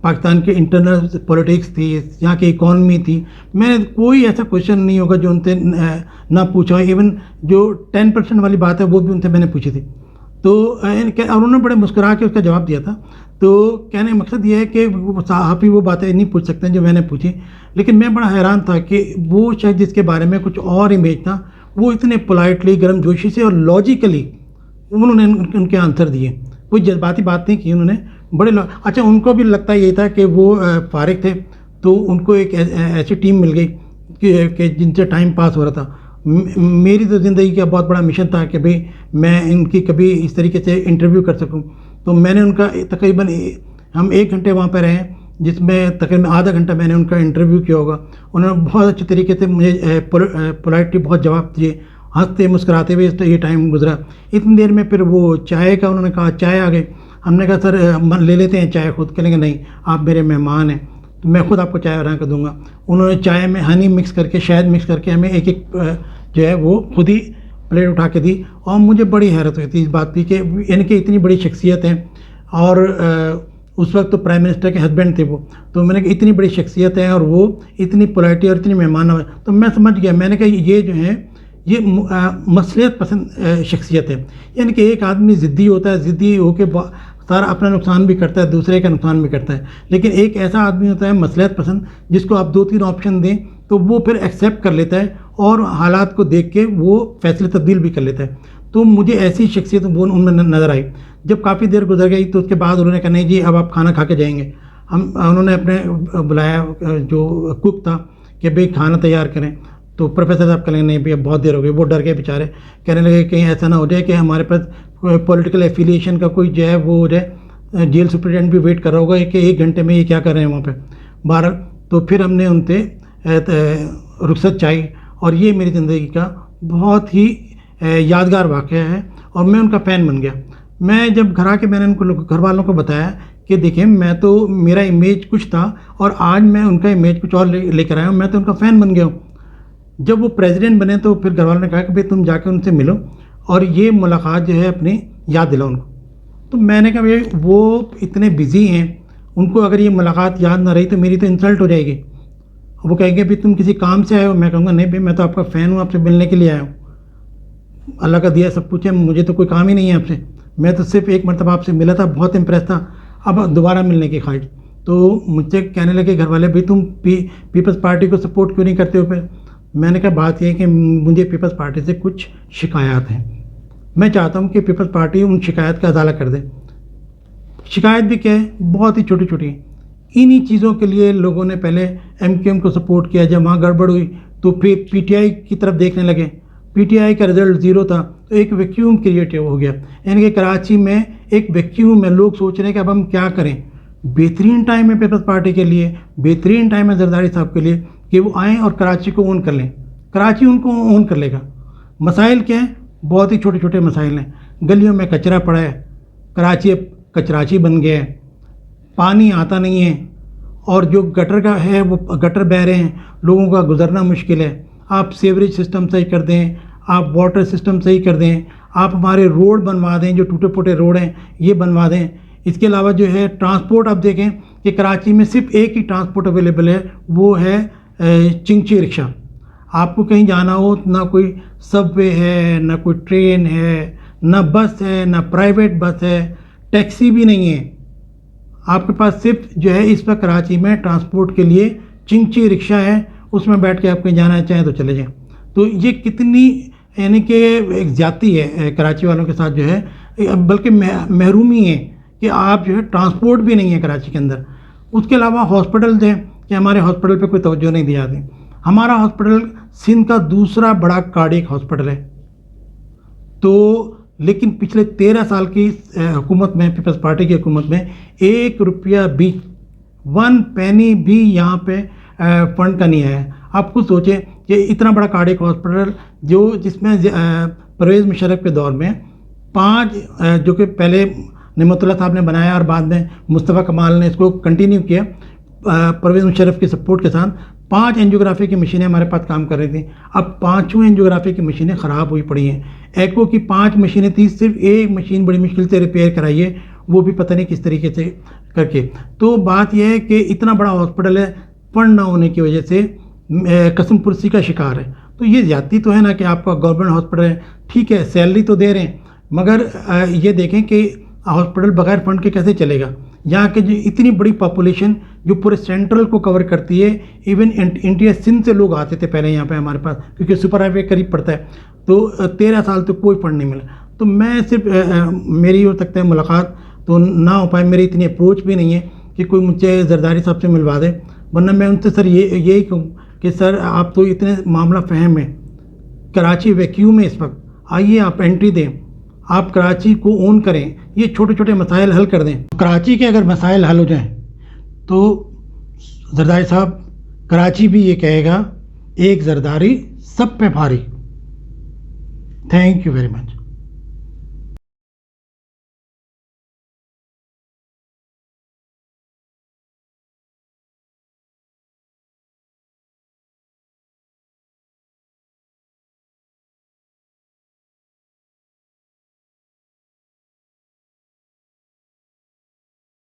پاکستان کے internal politics تھی، یہاں کی اکانومی تھی، میں نے کوئی ایسا کویشچن نہیں ہوگا جو ان سے نہ پوچھا ہو. ایون جو 10% والی بات ہے وہ بھی ان سے میں نے پوچھی تھی. تو اور انہوں نے بڑے مسکرا کے اس کا جواب دیا تھا. تو کہنے کا مقصد یہ ہے کہ صحافی وہ باتیں نہیں پوچھ سکتے ہیں جو میں نے پوچھی. لیکن میں بڑا حیران تھا کہ وہ شخص جس کے بارے میں کچھ اور امیج تھا، وہ اتنے پولائٹلی، گرم جوشی سے اور لاجیکلی انہوں نے ان کے آنسر دیے. کوئی جذباتی بات نہیں کی انہوں نے. بڑے اچھا ان کو بھی لگتا یہی تھا کہ وہ فارغ تھے تو ان کو ایک ایسی ٹیم مل گئی کہ جن سے ٹائم پاس ہو رہا تھا. میری تو زندگی کا بہت بڑا مشن تھا کہ بھئی میں ان کی کبھی اس طریقے سے انٹرویو کر سکوں. تو میں نے ان کا تقریباً ہم 1 گھنٹے وہاں پہ رہے، جس میں تقریباً آدھا گھنٹہ میں نے ان کا انٹرویو کیا ہوگا. انہوں نے بہت اچھے طریقے سے مجھے پولائٹلی بہت جواب دیے، ہنستے مسکراتے ہوئے یہ ٹائم گزرا. اتنی دیر میں پھر وہ چائے کا انہوں نے کہا چائے آ گئی. ہم نے کہا سر لے لیتے ہیں چائے خود. کہیں گے نہیں آپ میرے مہمان ہیں تو میں خود آپ کو چائے بنا کے دوں گا. انہوں نے چائے میں ہنی مکس کر کے، شہد مکس کر کے ہمیں ایک جو ہے وہ خود ہی پلیٹ اٹھا کے دی. اور مجھے بڑی حیرت ہوئی تھی اس بات کی کہ یعنی کہ اتنی بڑی شخصیت ہے، اور اس وقت تو پرائم منسٹر کے ہسبینڈ تھے وہ. تو میں نے کہا اتنی بڑی شخصیت ہے اور وہ اتنی پولائٹی اور اتنی مہمان. تو میں سمجھ گیا، میں نے کہا یہ جو ہے یہ مصلحت پسند شخصیت ہے. یعنی کہ ایک آدمی ضدی ہوتا ہے، ضدی ہو کے سارا اپنا نقصان بھی کرتا ہے، دوسرے کا نقصان بھی کرتا ہے. لیکن ایک ایسا آدمی ہوتا ہے مصلحت پسند، جس کو آپ 2-3 آپشن دیں تو وہ پھر ایکسیپٹ کر لیتا ہے اور حالات کو دیکھ کے وہ فیصلے تبدیل بھی کر لیتا ہے. تو مجھے ایسی شخصیت ان میں نظر آئی. جب کافی دیر گزر گئی تو اس کے بعد انہوں نے کہا نہیں جی اب آپ کھانا کھا کے جائیں گے. انہوں نے اپنے بلایا جو کک تھا کہ بھئی کھانا تیار کریں. تو پروفیسر صاحب کہیں نہیں بھئی اب بہت دیر ہو گئی. وہ ڈر گئے بیچارے، کہنے لگے کہیں ایسا نہ ہو جائے کہ ہمارے پاس پولیٹیکل ایفیلیشن کا کوئی جو ہے وہ جو ہے جیل سپرنٹینڈنٹ بھی ویٹ کر رہا ہوگا کہ 1 گھنٹے میں یہ کیا کر رہے ہیں وہاں پہ. بہرحال تو پھر ہم نے ان سے رخصت چاہی. اور یہ میری زندگی کا بہت ہی یادگار واقعہ ہے اور میں ان کا فین بن گیا. میں جب گھر آ کے میں نے ان کو گھر والوں کو بتایا کہ دیکھیں میں تو میرا امیج کچھ تھا اور آج میں ان کا امیج کچھ اور لے کر آیا ہوں، میں تو ان کا فین بن گیا ہوں. جب وہ پریزیڈنٹ بنے تو پھر گھر والوں نے کہا کہ بھئی تم جا کے ان سے ملو اور یہ ملاقات جو ہے اپنی یاد دلاؤ ان کو. تو میں نے کہا بھئی وہ اتنے بزی ہیں، ان کو اگر یہ ملاقات یاد نہ رہی تو میری تو انسلٹ ہو جائے گی. وہ کہیں گے بھئی تم کسی کام سے آئے ہو. میں کہوں گا نہیں بھئی میں تو آپ کا فین ہوں، آپ سے ملنے کے لیے آیا ہوں. اللہ کا دیا سب کچھ ہے، مجھے تو کوئی کام ہی نہیں ہے آپ سے. میں تو صرف 1 مرتبہ آپ سے ملا تھا، بہت امپریس تھا، اب دوبارہ ملنے کی خواہش. تو مجھ سے کہنے لگے گھر والے بھئی تم پیپلز پارٹی کو سپورٹ کیوں نہیں کرتے ہو پھر؟ میں نے کہا بات یہ ہے کہ مجھے پیپلز پارٹی سے کچھ شکایات ہیں. میں چاہتا ہوں کہ پیپلز پارٹی ان شکایت کا ازالہ کر دے. شکایت بھی کیا ہے؟ بہت ہی چھوٹی چھوٹی ہیں. انہی چیزوں کے لیے لوگوں نے پہلے MQM کو سپورٹ کیا. جب وہاں گڑبڑ ہوئی تو پھر PTI کی طرف دیکھنے لگے. PTI کا رزلٹ 0 تھا تو ایک ویکیوم کریٹ ہو گیا. یعنی کہ کراچی میں ایک ویکیوم میں لوگ سوچ رہے ہیں کہ اب ہم کیا کریں. بہترین ٹائم ہے پیپلز پارٹی کے لیے، بہترین ٹائم ہے زرداری صاحب کے لیے کہ وہ آئیں اور کراچی کو اون کر لیں. کراچی ان کو اون کر لے گا. مسائل کیا ہیں؟ بہت ہی چھوٹے چھوٹے مسائل ہیں. گلیوں میں کچرا پڑا ہے، کراچی اب کچراچی بن گیا ہے، پانی آتا نہیں ہے، اور جو گٹر کا ہے وہ گٹر بہہ رہے ہیں، لوگوں کا گزرنا مشکل ہے. آپ سیوریج سسٹم صحیح کر دیں، آپ واٹر سسٹم صحیح کر دیں، آپ ہمارے روڈ بنوا دیں، جو ٹوٹے پھوٹے روڈ ہیں یہ بنوا دیں. اس کے علاوہ جو ہے ٹرانسپورٹ آپ دیکھیں کہ کراچی میں صرف ایک ہی ٹرانسپورٹ اویلیبل ہے، وہ ہے چنگچی رکشہ. آپ کو کہیں جانا ہو نہ کوئی سب وے ہے، نہ کوئی ٹرین ہے، نہ بس ہے، نہ پرائیویٹ بس ہے، ٹیکسی بھی نہیں ہے. آپ کے پاس صرف جو ہے اس وقت کراچی میں ٹرانسپورٹ کے لیے چنگچی رکشہ ہے، اس میں بیٹھ کے آپ کہیں جانا چاہیں تو چلے جائیں. تو یہ کتنی یعنی کہ ایک زیادتی ہے کراچی والوں کے ساتھ جو ہے، بلکہ محرومی ہے کہ آپ جو ہے ٹرانسپورٹ بھی نہیں ہے کراچی کے اندر. اس کے علاوہ ہاسپٹلز ہیں کہ ہمارے ہاسپٹل پہ کوئی توجہ نہیں دی جاتی. ہمارا ہاسپٹل سندھ کا دوسرا بڑا کارڈیک ہاسپٹل ہے. تو لیکن پچھلے 13 سال کی حکومت میں، پیپلز پارٹی کی حکومت میں 1 روپیہ بھی، 1 پینی بھی یہاں پہ فنڈ کا نہیں آیا. آپ خود سوچیں کہ اتنا بڑا کارڈیک ہاسپٹل جس میں پرویز مشرف کے دور میں 5 جو کہ پہلے نعمت اللہ صاحب نے بنایا اور بعد میں مصطفیٰ کمال نے اس کو کنٹینیو کیا پرویز مشرف کی سپورٹ کے ساتھ، 5 اینجیوگرافی کی مشینیں ہمارے پاس کام کر رہی تھیں. اب 5 اینجیوگرافی کی مشینیں خراب ہوئی پڑی ہیں. ایکو کی 5 مشینیں تھی، صرف ایک مشین بڑی مشکل سے ریپیئر کرائیے وہ بھی پتہ نہیں کس طریقے سے کر کے. تو بات یہ ہے کہ اتنا بڑا ہاسپٹل ہے، فنڈ نہ ہونے کی وجہ سے قسم پرسی کا شکار ہے. تو یہ زیادتی تو ہے نا کہ آپ کا گورنمنٹ ہاسپٹل ہے، ٹھیک ہے سیلری تو دے رہے ہیں، مگر یہ دیکھیں کہ ہاسپٹل بغیر فنڈ کے کیسے چلے گا. یہاں کے جو اتنی بڑی پاپولیشن جو پورے سینٹرل کو کور کرتی ہے، ایون انڈیا سندھ سے لوگ آتے تھے پہلے یہاں پہ ہمارے پاس، کیونکہ سپر ہائی وے قریب پڑتا ہے. تو 13 سال تک کوئی فنڈ نہیں ملا. تو میں صرف میری ہو سکتا ہے ملاقات تو نہ ہو پائے، میری اتنی اپروچ بھی نہیں ہے کہ کوئی مجھے زرداری صاحب سے ملوا دے، ورنہ میں ان سے سر یہی کہوں کہ سر آپ تو اتنے معاملہ فہم ہے، کراچی ویکیوم ہے اس وقت، آئیے آپ انٹری دیں، آپ کراچی کو اون کریں، یہ چھوٹے چھوٹے مسائل حل کر دیں. کراچی کے اگر مسائل حل ہو جائیں تو زرداری صاحب کراچی بھی یہ کہے گا ایک زرداری سب پہ بھاری. Thank you very much.